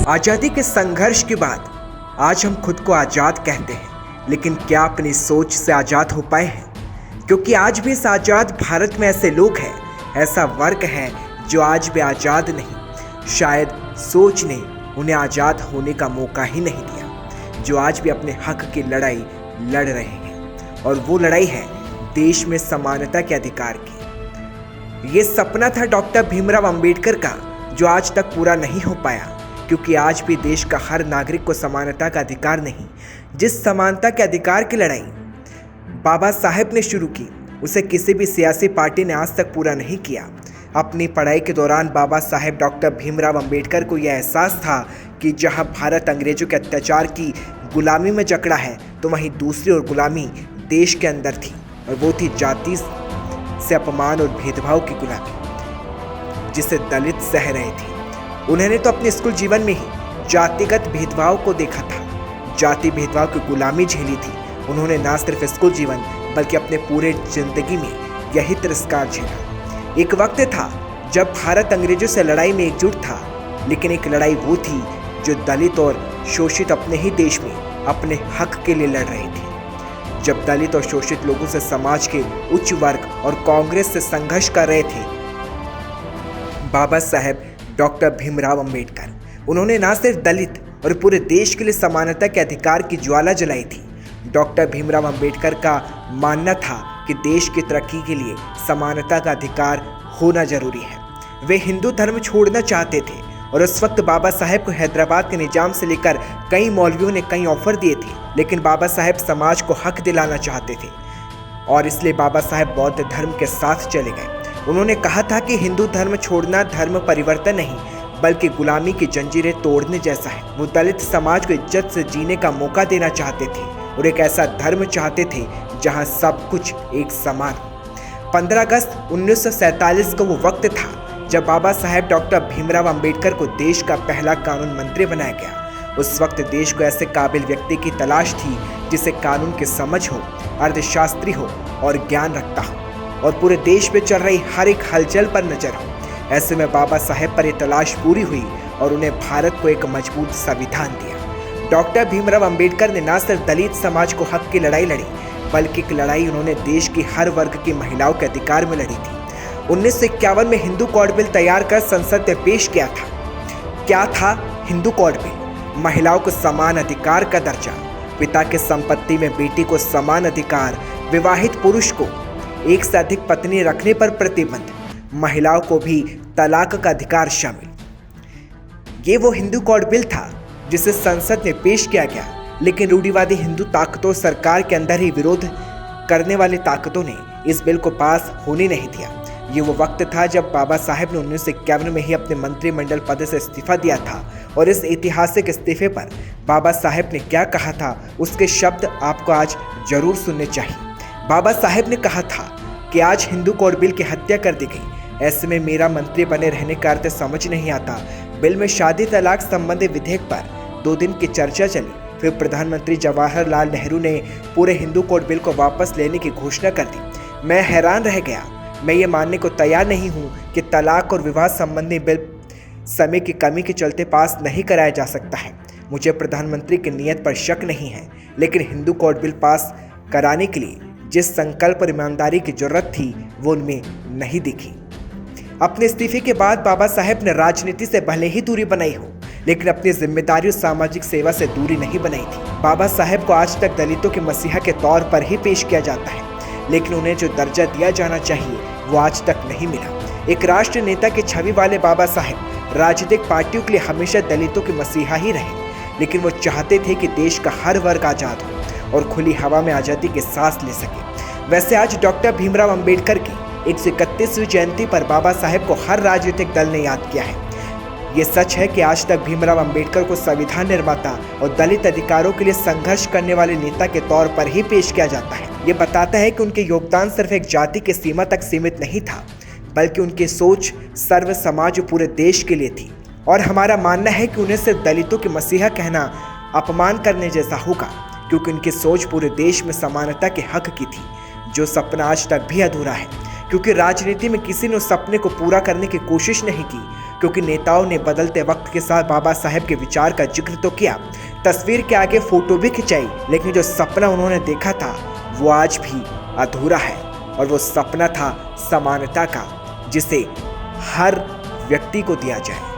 आज़ादी के संघर्ष के बाद आज हम खुद को आज़ाद कहते हैं, लेकिन क्या अपनी सोच से आज़ाद हो पाए हैं? क्योंकि आज भी इस आज़ाद भारत में ऐसे लोग हैं, ऐसा वर्ग है जो आज भी आज़ाद नहीं, शायद सोच ने उन्हें आज़ाद होने का मौका ही नहीं दिया, जो आज भी अपने हक की लड़ाई लड़ रहे हैं। और वो लड़ाई है देश में समानता के अधिकार की। ये सपना था डॉक्टर भीमराव अंबेडकर का, जो आज तक पूरा नहीं हो पाया, क्योंकि आज भी देश का हर नागरिक को समानता का अधिकार नहीं। जिस समानता के अधिकार की लड़ाई बाबा साहेब ने शुरू की, उसे किसी भी सियासी पार्टी ने आज तक पूरा नहीं किया। अपनी पढ़ाई के दौरान बाबा साहेब डॉक्टर भीमराव अंबेडकर को यह एहसास था कि जहां भारत अंग्रेजों के अत्याचार की गुलामी में जकड़ा है, तो वहीं दूसरी ओर गुलामी देश के अंदर थी, और वो थी जाति से अपमान और भेदभाव की गुलामी, जिसे दलित सह रहे थे। उन्होंने तो अपने स्कूल जीवन में ही जातिगत भेदभाव को देखा था, जाति भेदभाव की गुलामी झेली थी। उन्होंने ना सिर्फ स्कूल जीवन बल्कि अपने पूरे जिंदगी में यही तिरस्कार झेला। एक वक्त था जब भारत अंग्रेजों से लड़ाई में एकजुट था, लेकिन एक लड़ाई वो थी जो दलित और शोषित अपने ही देश में अपने हक के लिए लड़ रहे थे। जब दलित और शोषित लोगों से समाज के उच्च वर्ग और कांग्रेस से संघर्ष कर रहे थे बाबा साहेब डॉक्टर भीमराव अंबेडकर, उन्होंने ना सिर्फ दलित और पूरे देश के लिए समानता के अधिकार की ज्वाला जलाई थी। डॉक्टर भीमराव अंबेडकर का मानना था कि देश की तरक्की के लिए समानता का अधिकार होना जरूरी है। वे हिंदू धर्म छोड़ना चाहते थे, और उस वक्त बाबा साहेब को हैदराबाद के निजाम से लेकर कई मौलवियों ने कई ऑफर दिए थे, लेकिन बाबा साहेब समाज को हक दिलाना चाहते थे, और इसलिए बाबा साहेब बौद्ध धर्म के साथ चले गए। उन्होंने कहा था कि हिंदू धर्म छोड़ना धर्म परिवर्तन नहीं, बल्कि गुलामी की जंजीरें तोड़ने जैसा है। वो दलित समाज को इज्जत से जीने का मौका देना चाहते थे, और एक ऐसा धर्म चाहते थे जहां सब कुछ एक समान हो। 15 अगस्त 1947 को वो वक्त था जब बाबा साहेब डॉक्टर भीमराव अंबेडकर को देश का पहला कानून मंत्री बनाया गया। उस वक्त देश को ऐसे काबिल व्यक्ति की तलाश थी जिसे कानून की समझ हो, अर्थशास्त्री हो और ज्ञान रखता हो, और पूरे देश में चल रही हर एक हलचल पर नजर हो। ऐसे में बाबा साहेब पर यह तलाश पूरी हुई, और उन्हें भारत को एक मजबूत संविधान दिया। डॉक्टर भीमराव अंबेडकर ने न सिर्फ दलित समाज को हक की लड़ाई लड़ी, बल्कि एक लड़ाई उन्होंने देश की हर वर्ग की महिलाओं के अधिकार में लड़ी थी। 1951 में हिंदू कोड बिल तैयार कर संसद में पेश किया था। क्या था हिंदू कोड बिल? महिलाओं को समान अधिकार का दर्जा, पिता के संपत्ति में बेटी को समान अधिकार, विवाहित पुरुष को एक से अधिक पत्नी रखने पर प्रतिबंध, महिलाओं को भी तलाक का अधिकार शामिल। ये वो हिंदू कोड बिल था जिसे संसद में पेश किया गया, लेकिन रूढ़िवादी हिंदू ताकतों, सरकार के अंदर ही विरोध करने वाली ताकतों ने इस बिल को पास होने नहीं दिया। ये वो वक्त था जब बाबा साहेब ने 1951 में ही अपने मंत्रिमंडल पद से इस्तीफा दिया था, और इस ऐतिहासिक इस्तीफे पर बाबा साहेब ने क्या कहा था, उसके शब्द आपको आज जरूर सुनने चाहिए। बाबा साहेब ने कहा था कि आज हिंदू कोड बिल की हत्या कर दी गई। ऐसे में मेरा मंत्री बने रहने का अर्थ समझ नहीं आता। बिल में शादी तलाक संबंधी विधेयक पर 2 दिन की चर्चा चली, फिर प्रधानमंत्री जवाहरलाल नेहरू ने पूरे हिंदू कोड बिल को वापस लेने की घोषणा कर दी। मैं हैरान रह गया। मैं ये मानने को तैयार नहीं हूँ कि तलाक और विवाह संबंधी बिल समय की कमी के चलते पास नहीं कराया जा सकता है। मुझे प्रधानमंत्री की नीयत पर शक नहीं है, लेकिन हिंदू कोड बिल पास कराने के लिए जिस संकल्प और ईमानदारी की जरूरत थी, वो उनमें नहीं दिखी। अपने इस्तीफे के बाद बाबा साहेब ने राजनीति से भले ही दूरी बनाई हो, लेकिन अपनी जिम्मेदारी और सामाजिक सेवा से दूरी नहीं बनाई थी। बाबा साहेब को आज तक दलितों के मसीहा के तौर पर ही पेश किया जाता है, लेकिन उन्हें जो दर्जा दिया जाना चाहिए वो आज तक नहीं मिला। एक राष्ट्र नेता की छवि वाले बाबा साहेब राजनीतिक पार्टियों के लिए हमेशा दलितों के मसीहा ही रहे, लेकिन वो चाहते थे कि देश का हर वर्ग आज़ाद हो और खुली हवा में आज़ादी की सांस ले सके। वैसे आज डॉक्टर भीमराव अंबेडकर की 131वीं जयंती पर बाबा साहेब को हर राजनीतिक दल ने याद किया है। ये सच है कि आज तक भीमराव अंबेडकर को संविधान निर्माता और दलित अधिकारों के लिए संघर्ष करने वाले नेता के तौर पर ही पेश किया जाता है। ये बताता है कि उनके योगदान सिर्फ एक जाति की सीमा तक सीमित नहीं था, बल्कि उनकी सोच सर्व समाज और पूरे देश के लिए थी। और हमारा मानना है कि उन्हें सिर्फ दलितों के मसीहा कहना अपमान करने जैसा होगा, क्योंकि उनकी सोच पूरे देश में समानता के हक की थी, जो सपना आज तक भी अधूरा है। क्योंकि राजनीति में किसी ने उस सपने को पूरा करने की कोशिश नहीं की, क्योंकि नेताओं ने बदलते वक्त के साथ बाबा साहेब के विचार का जिक्र तो किया, तस्वीर के आगे फोटो भी खिंचाई, लेकिन जो सपना उन्होंने देखा था वो आज भी अधूरा है। और वो सपना था समानता का, जिसे हर व्यक्ति को दिया जाए।